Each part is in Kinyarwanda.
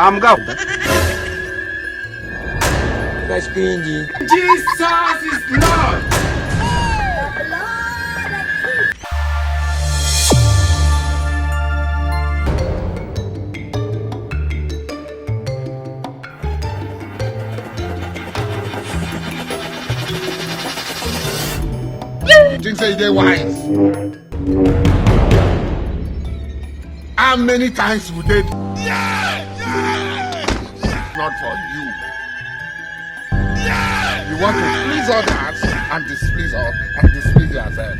Umugabo. Jesus is Lord. Things say they wise. How many times would they? Not for you. You want to please others and displease yourself.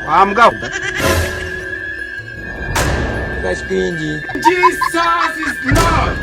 Umugabo. Jesus is Lord.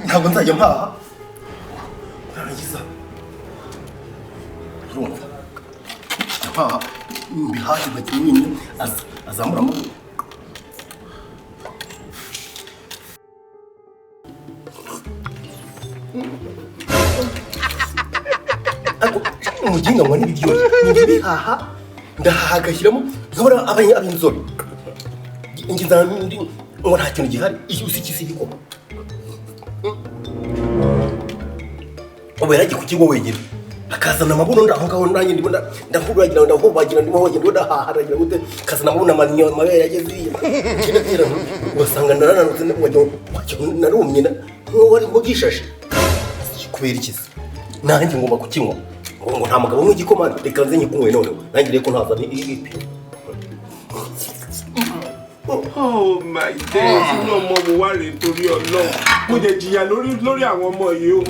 ntabwo nzajya mpaha narangiza urumva mpaha mbihaje bagiye nyine azamura amaguru umuginga ngo n'ibiryo bihaha ndahaha agashyiramo nkabona ab'inzobe ingiza ngo nta kintu gihari usiki gikoma ubu yaragiye ku kigo wenyine akazana amabuno ndaho ngaho nanjye ndimo ndahuragira ndahobagira ndimo hogenda ndahaharagira gute kazana amabuno amabere yageze kira ugasanga narananutse narumye wari ngo gishashe kubera ikizi nanjye ngomba kukinywa ngo nta mugabo w'igikoma reka nze nyikunywe none nanjye reko ntaza ipi. Oh my days, inú ọmọ mo wá rè torí Ọlọ́run. Mo jẹ jìyà lórí àwọn ọmọ yìí o.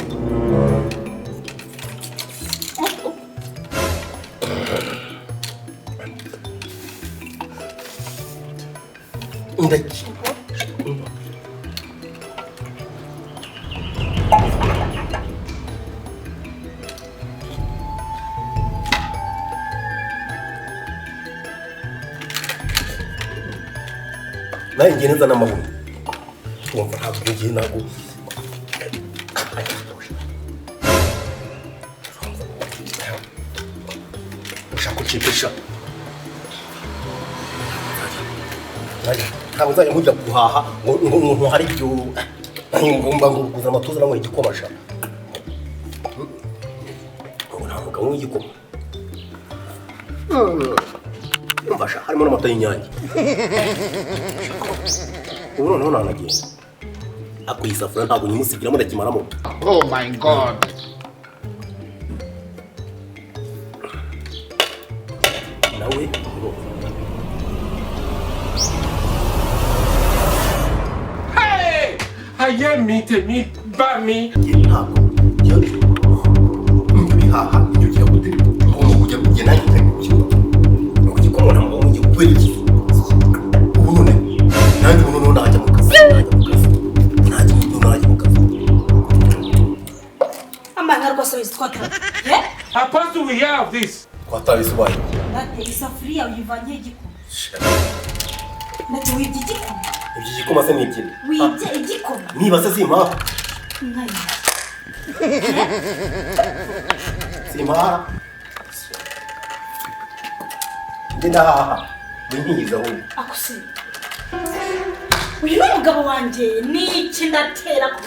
nawe ngiye neza n'amahoro wumva ntabwo ngiye ntabwo ushaka kucipesha ntabwo nzajya nkujya guhaha ngo hari ibyo ngomba ngo kuza amatuza nanywera igikoma sha ngo nta mugabo w'igikoma Mbasha harimo n'amata y'inyange ubu noneho nanagenda akuyisafura ntabwo nyimusigiramo ndakimaramo. Oh my God. nawe Hey! Ayé mi tèmi bá mi. ntabwo bihaha ibyo ugiye gute ngomba kujya kugenda kugikoma ntabwo ngiye kubera iki ubu none nanjye ubu noneho najya mu kazi najya mu kazi amana rwose witwata Apostle, we hear of this. twatabisobaye nate isafuriya uyivanye igikoma nate wibye igikoma ibyo gikoma se n'ikindi wibye igikoma niba se simpa nkaya simpa ngenda haha winyiza wowe akuse uyu ni umugabo wanjye ni iki ndatera ko